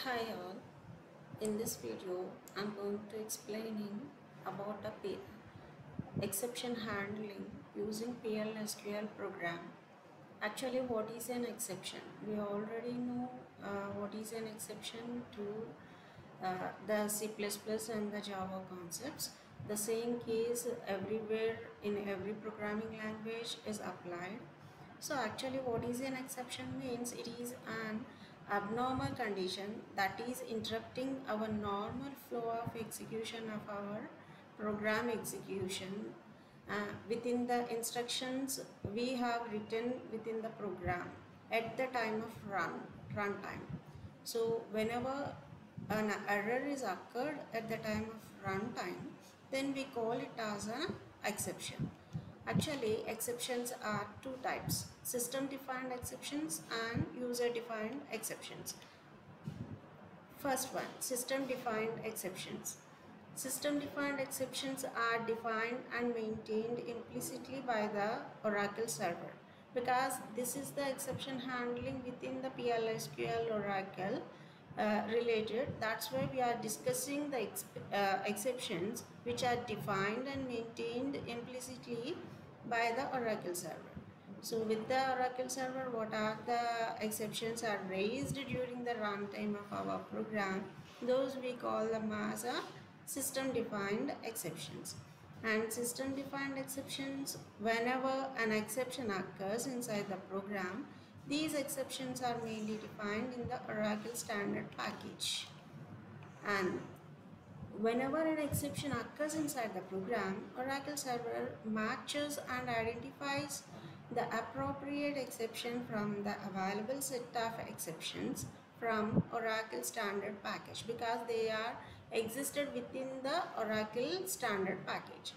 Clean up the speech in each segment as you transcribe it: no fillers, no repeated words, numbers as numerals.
Hi all, in this video I'm going to explaining about exception handling using PLSQL program. Actually, what is an exception? We already know what is an exception to the C++ and the Java concepts. The same case everywhere in every programming language is applied. So actually what is an exception means it is an abnormal condition that is interrupting our normal flow of execution of our program execution within the instructions we have written within the program at the time of runtime. So whenever an error is occurred at the time of runtime, then we call it as an exception. Actually, exceptions are two types: system defined exceptions and user defined exceptions. First one, system defined exceptions. System defined exceptions are defined and maintained implicitly by the Oracle server, because this is the exception handling within the PLSQL Oracle related. That's why we are discussing the exceptions which are defined and maintained implicitly by the Oracle server. So with the Oracle server, what are the exceptions are raised during the runtime of our program? Those we call them as a system defined exceptions. And system defined exceptions, whenever an exception occurs inside the program, these exceptions are mainly defined in the Oracle standard package. And whenever an exception occurs inside the program, Oracle server matches and identifies the appropriate exception from the available set of exceptions from Oracle standard package, because they are existed within the Oracle standard package.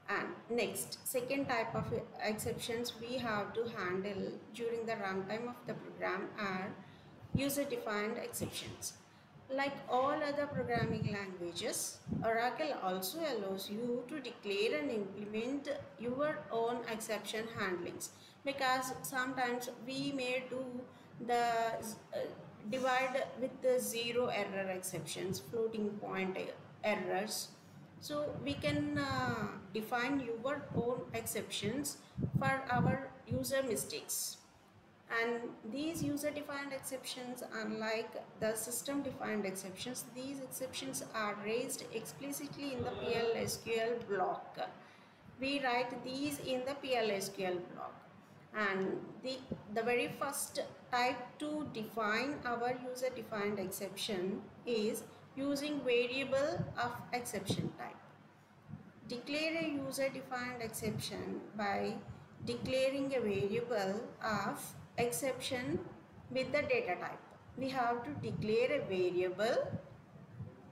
And next, second type of exceptions we have to handle during the runtime of the program are user defined exceptions. Like all other programming languages, Oracle also allows you to declare and implement your own exception handlings, because sometimes we may do the divide with the zero error exceptions, floating point errors. So we can define your own exceptions for our user mistakes. And these user defined exceptions, unlike the system defined exceptions, these exceptions are raised explicitly in the PLSQL block. We write these in the PLSQL block. And the very first type to define our user defined exception is using variable of exception type. Declare a user defined exception by declaring a variable of exception with the data type. We have to declare a variable,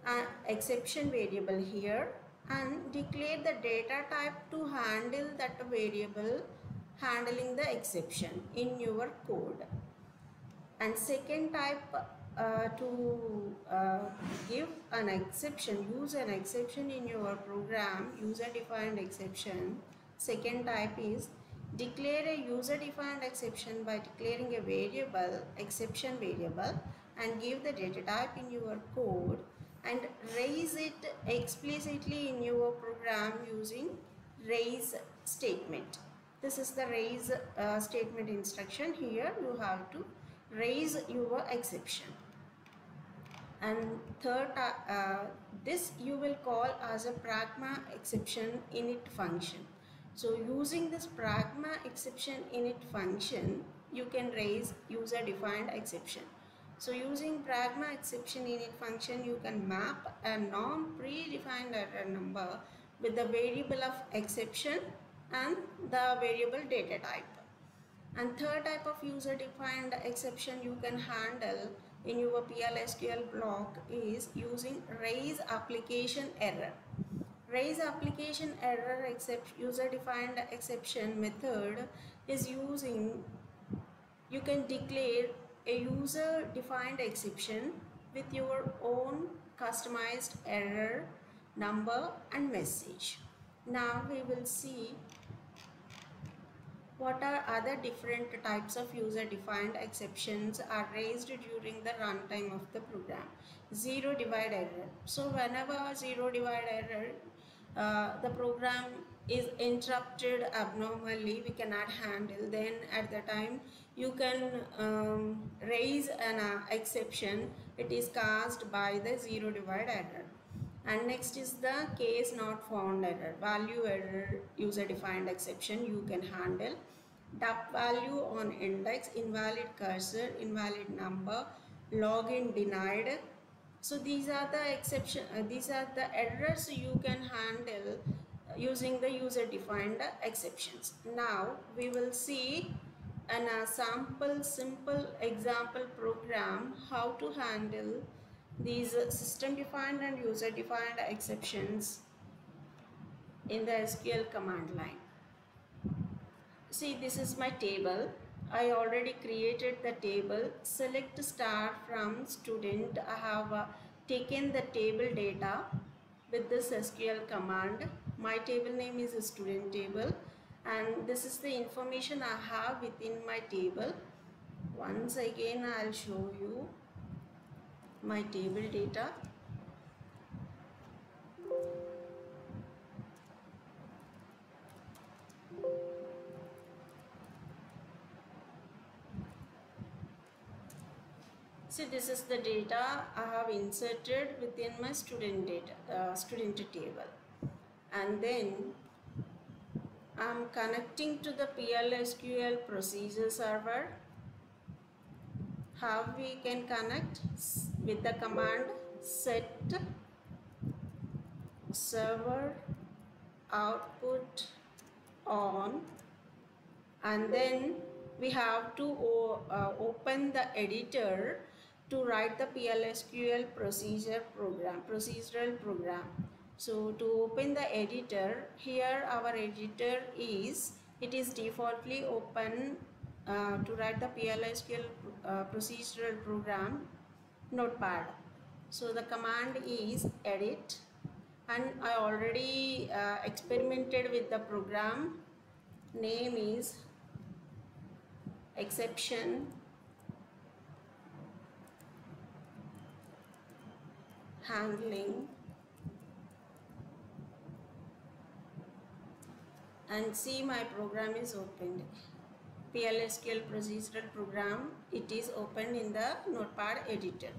an exception variable here, and declare the data type to handle that variable handling the exception in your code. And second type to give an exception, use an exception in your program, user defined exception. Second type is declare a user defined exception by declaring a variable, exception variable, and give the data type in your code and raise it explicitly in your program using raise statement. This is the raise statement instruction. Here you have to raise your exception. And third, this you will call as a pragma exception init function. So using this pragma exception init function, you can raise user defined exception. So using pragma exception init function, you can map a non predefined error number with the variable of exception and the variable data type. And third type of user defined exception you can handle in your PLSQL block is using raise application error. Raise application error except user defined exception method is using, you can declare a user defined exception with your own customized error number and message. Now we will see What are other different types of user-defined exceptions are raised during the runtime of the program? Zero divide error. So whenever zero divide error, the program is interrupted abnormally, we cannot handle, then at the time you can raise an exception. It is caused by the zero divide error. And next is the case not found error, value error, user defined exception you can handle. Dup value on index, invalid cursor, invalid number, login denied. So these are the exception, these are the errors you can handle using the user defined exceptions. Now we will see an sample simple example program how to handle these system defined and user defined exceptions in the SQL command line. See, this is my table. I already created the table. Select star from student. I have taken the table data with this SQL command. My table name is a student table, and this is the information I have within my table. Once again I'll show you my table data. See, this is the data I have inserted within my student data, student table, and then I'm connecting to the PLSQL procedure server. How we can connect? With the command set server output on, and then we have to open the editor to write the PLSQL procedural program. So to open the editor, here our editor is, it is defaultly open to write the PLSQL procedural program notepad. So the command is edit, and I already experimented with the program. Name is exception handling, and see, my program is opened. PLSQL procedural program, it is opened in the notepad editor.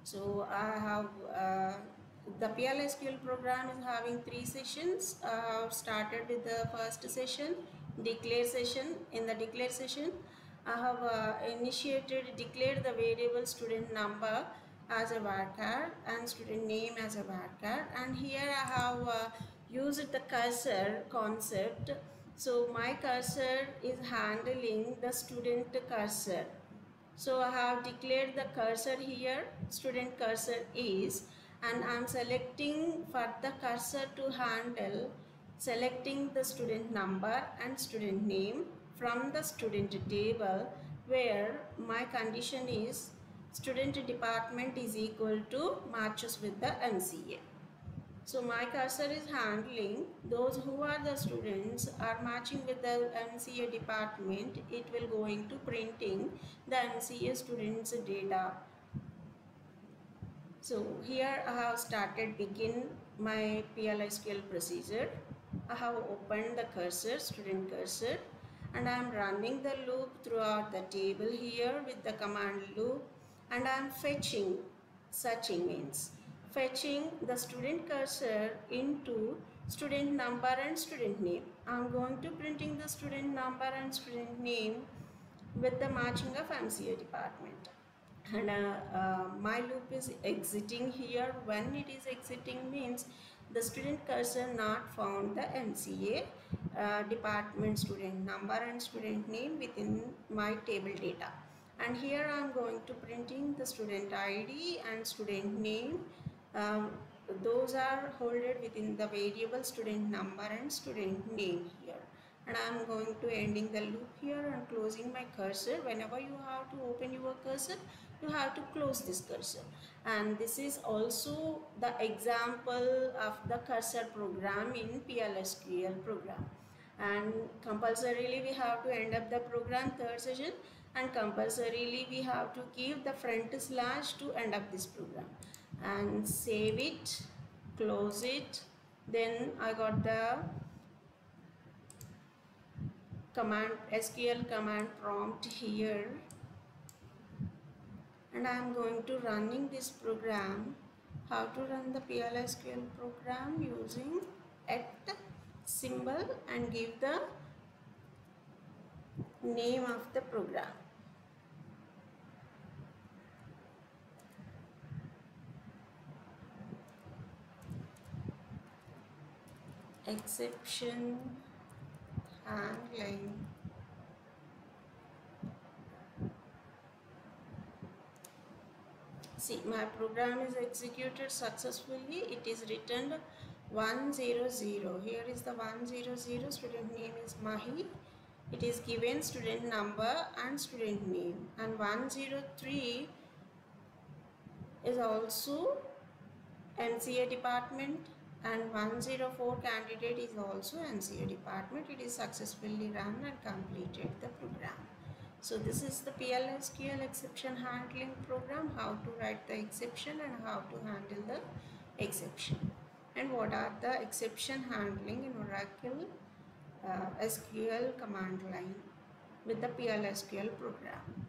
So I have the PLSQL program is having 3 sessions. I have started with the first session, declare session. In the declare session, I have declared the variable student number as a varchar and student name as a varchar, and here I have used the cursor concept. So my cursor is handling the student cursor. So I have declared the cursor here, student cursor is, and I am selecting for the cursor to handle, selecting the student number and student name from the student table, where my condition is student department is equal to matches with the MCA. So my cursor is handling those who are the students are matching with the MCA department. It will going to printing the MCA students data. So here I have started begin my PLSQL procedure. I have opened the cursor, student cursor, and I am running the loop throughout the table here with the command loop, and I am searching means fetching the student cursor into student number and student name. I am going to printing the student number and student name with the matching of MCA department. And my loop is exiting here. When it is exiting means the student cursor not found the MCA department student number and student name within my table data. And here I am going to printing the student ID and student name. Those are holded within the variable student number and student name here. And I am going to ending the loop here and closing my cursor. Whenever you have to open your cursor, you have to close this cursor. And this is also the example of the cursor program in PLSQL program. and compulsorily we have to end up the program third session, and compulsorily we have to give the front slash to end up this program, and save it, close it. Then I got the command SQL command prompt here, and I am going to running this program. How to run the PLSQL program? Using at symbol and give the name of the program. Exception handling. See, my program is executed successfully. It is returned 100. Here is the 100. Student name is Mahi. It is given student number and student name. And 103 is also MCA department, and 104 candidate is also MCA department. It is successfully run and completed the program. So this is the PLSQL exception handling program, how to write the exception and how to handle the exception, and what are the exception handling in Oracle SQL command line with the PLSQL program.